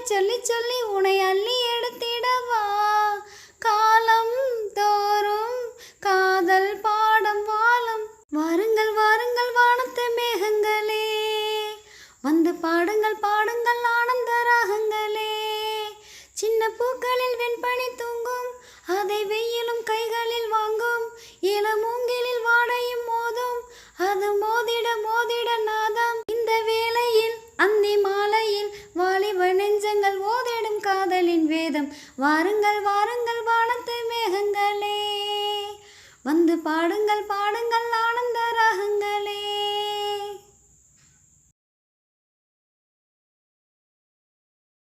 சொல்லி சொல்லி உனை அள்ளி எடுத்திடவா காலம் தோறும் காதல் பாடம் வாழும். வாருங்கள் வாருங்கள் வானத்து மேகங்களே, வந்து பாடுங்கள் பாடுங்கள் ஆனந்த ராகங்களே. சின்ன பூக்களில் வெண்பனி தூங்கும், அதை வெயிலும் கைகளில் வாங்கும். இளமூங்கிலில் வாடையும் மோதும், அது மோதிட மோதிட நாதம். இந்த வேளையில் அந்தி மாலையில் வாலிப நெஞ்சங்கள் ஓதிடும் காதலின் வேதம். வாருங்கள் வாருங்கள் வானத்து மேகங்களே, வந்து பாடுங்கள் பாடுங்கள் ஆனந்த ராகங்களே.